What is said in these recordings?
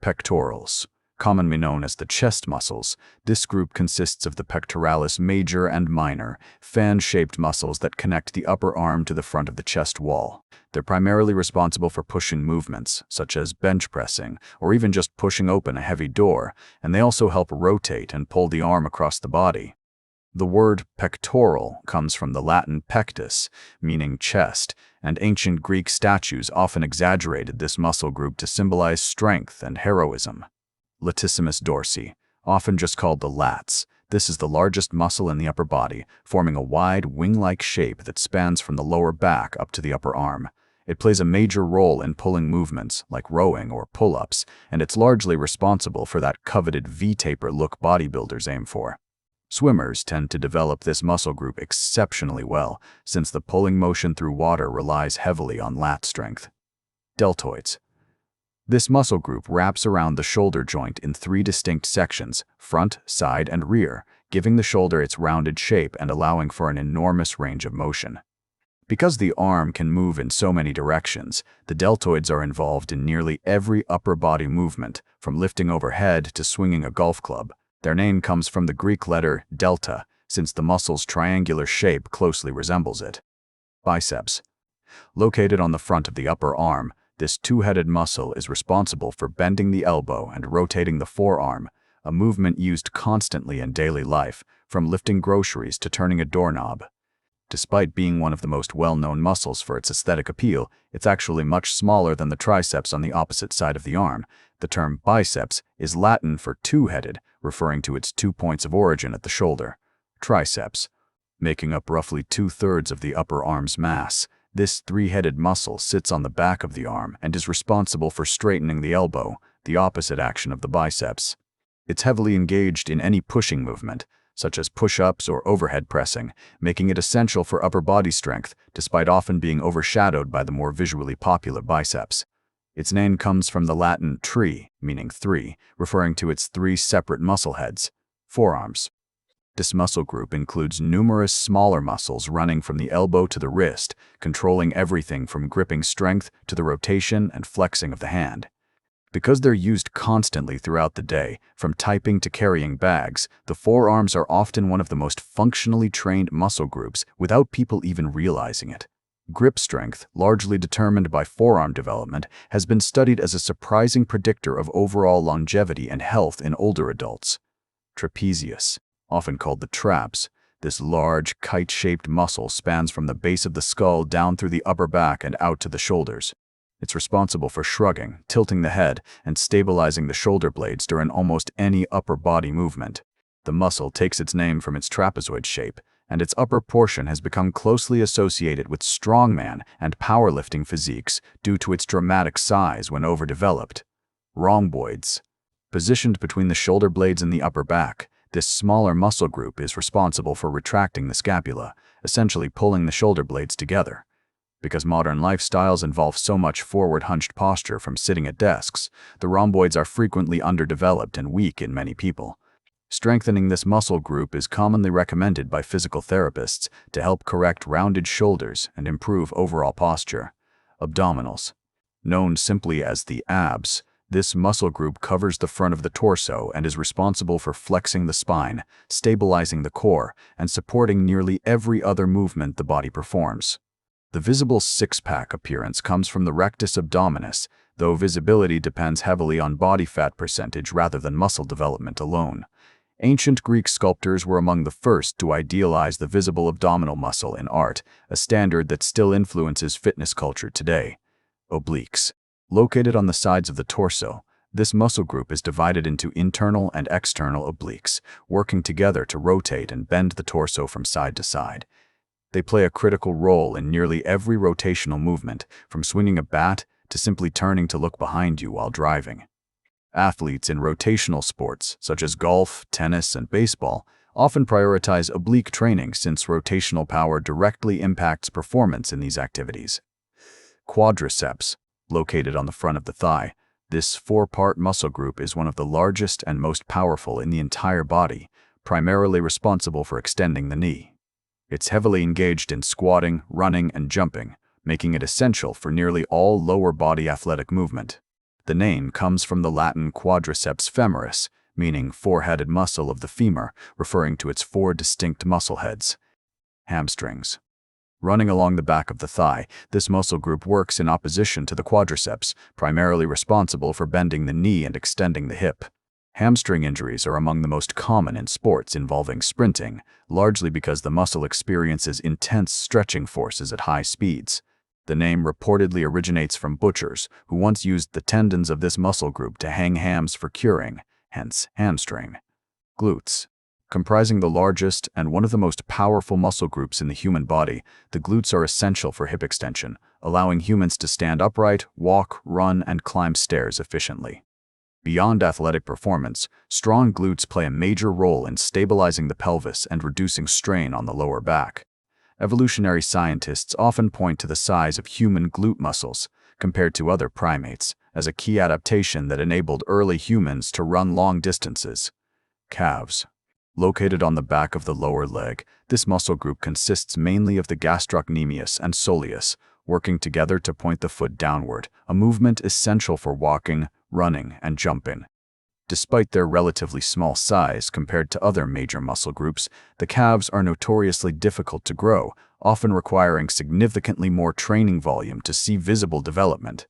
Pectorals. Commonly known as the chest muscles, this group consists of the pectoralis major and minor, fan-shaped muscles that connect the upper arm to the front of the chest wall. They're primarily responsible for pushing movements, such as bench pressing, or even just pushing open a heavy door, and they also help rotate and pull the arm across the body. The word pectoral comes from the Latin pectus, meaning chest, and ancient Greek statues often exaggerated this muscle group to symbolize strength and heroism. Latissimus dorsi, often just called the lats. This is the largest muscle in the upper body, forming a wide, wing-like shape that spans from the lower back up to the upper arm. It plays a major role in pulling movements, like rowing or pull-ups, and it's largely responsible for that coveted V-taper look bodybuilders aim for. Swimmers tend to develop this muscle group exceptionally well, since the pulling motion through water relies heavily on lat strength. Deltoids. This muscle group wraps around the shoulder joint in 3 distinct sections, front, side, and rear, giving the shoulder its rounded shape and allowing for an enormous range of motion. Because the arm can move in so many directions, the deltoids are involved in nearly every upper body movement, from lifting overhead to swinging a golf club. Their name comes from the Greek letter delta, since the muscle's triangular shape closely resembles it. Biceps. Located on the front of the upper arm, this two-headed muscle is responsible for bending the elbow and rotating the forearm, a movement used constantly in daily life, from lifting groceries to turning a doorknob. Despite being one of the most well-known muscles for its aesthetic appeal, it's actually much smaller than the triceps on the opposite side of the arm. The term biceps is Latin for two-headed, referring to its 2 points of origin at the shoulder. Triceps, making up roughly 2/3 of the upper arm's mass. This 3-headed muscle sits on the back of the arm and is responsible for straightening the elbow, the opposite action of the biceps. It's heavily engaged in any pushing movement, such as push-ups or overhead pressing, making it essential for upper body strength, despite often being overshadowed by the more visually popular biceps. Its name comes from the Latin tri, meaning 3, referring to its 3 separate muscle heads. Forearms. This muscle group includes numerous smaller muscles running from the elbow to the wrist, controlling everything from gripping strength to the rotation and flexing of the hand. Because they're used constantly throughout the day, from typing to carrying bags, the forearms are often one of the most functionally trained muscle groups without people even realizing it. Grip strength, largely determined by forearm development, has been studied as a surprising predictor of overall longevity and health in older adults. Trapezius, often called the traps, this large, kite-shaped muscle spans from the base of the skull down through the upper back and out to the shoulders. It's responsible for shrugging, tilting the head, and stabilizing the shoulder blades during almost any upper body movement. The muscle takes its name from its trapezoid shape, and its upper portion has become closely associated with strongman and powerlifting physiques due to its dramatic size when overdeveloped. Rhomboids. Positioned between the shoulder blades and the upper back, this smaller muscle group is responsible for retracting the scapula, essentially pulling the shoulder blades together. Because modern lifestyles involve so much forward hunched posture from sitting at desks, the rhomboids are frequently underdeveloped and weak in many people. Strengthening this muscle group is commonly recommended by physical therapists to help correct rounded shoulders and improve overall posture. Abdominals. Known simply as the abs, this muscle group covers the front of the torso and is responsible for flexing the spine, stabilizing the core, and supporting nearly every other movement the body performs. The visible six-pack appearance comes from the rectus abdominis, though visibility depends heavily on body fat percentage rather than muscle development alone. Ancient Greek sculptors were among the first to idealize the visible abdominal muscle in art, a standard that still influences fitness culture today. Obliques. Located on the sides of the torso, this muscle group is divided into internal and external obliques, working together to rotate and bend the torso from side to side. They play a critical role in nearly every rotational movement, from swinging a bat to simply turning to look behind you while driving. Athletes in rotational sports, such as golf, tennis, and baseball, often prioritize oblique training since rotational power directly impacts performance in these activities. Quadriceps. Located on the front of the thigh, this 4-part muscle group is one of the largest and most powerful in the entire body, primarily responsible for extending the knee. It's heavily engaged in squatting, running, and jumping, making it essential for nearly all lower body athletic movement. The name comes from the Latin quadriceps femoris, meaning four-headed muscle of the femur, referring to its four distinct muscle heads. Hamstrings. Running along the back of the thigh, this muscle group works in opposition to the quadriceps, primarily responsible for bending the knee and extending the hip. Hamstring injuries are among the most common in sports involving sprinting, largely because the muscle experiences intense stretching forces at high speeds. The name reportedly originates from butchers, who once used the tendons of this muscle group to hang hams for curing, hence hamstring. Glutes. Comprising the largest and one of the most powerful muscle groups in the human body, the glutes are essential for hip extension, allowing humans to stand upright, walk, run, and climb stairs efficiently. Beyond athletic performance, strong glutes play a major role in stabilizing the pelvis and reducing strain on the lower back. Evolutionary scientists often point to the size of human glute muscles, compared to other primates, as a key adaptation that enabled early humans to run long distances. Calves. Located on the back of the lower leg, this muscle group consists mainly of the gastrocnemius and soleus, working together to point the foot downward, a movement essential for walking, running, and jumping. Despite their relatively small size compared to other major muscle groups, the calves are notoriously difficult to grow, often requiring significantly more training volume to see visible development.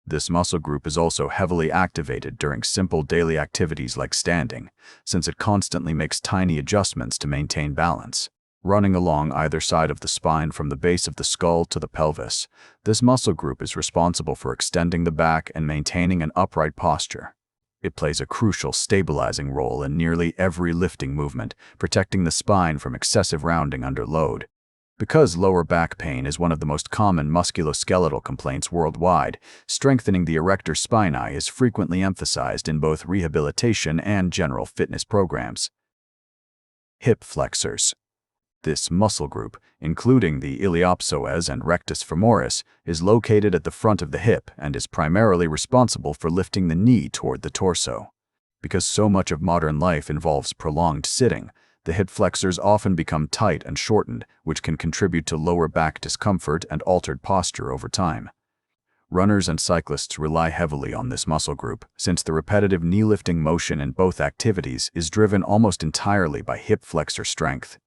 This muscle group is also heavily activated during simple daily activities like standing, since it constantly makes tiny adjustments to maintain balance. Running along either side of the spine from the base of the skull to the pelvis, this muscle group is responsible for extending the back and maintaining an upright posture. It plays a crucial stabilizing role in nearly every lifting movement, protecting the spine from excessive rounding under load. Because lower back pain is one of the most common musculoskeletal complaints worldwide, strengthening the erector spinae is frequently emphasized in both rehabilitation and general fitness programs. Hip flexors. This muscle group, including the iliopsoas and rectus femoris, is located at the front of the hip and is primarily responsible for lifting the knee toward the torso. Because so much of modern life involves prolonged sitting, the hip flexors often become tight and shortened, which can contribute to lower back discomfort and altered posture over time. Runners and cyclists rely heavily on this muscle group, since the repetitive knee-lifting motion in both activities is driven almost entirely by hip flexor strength.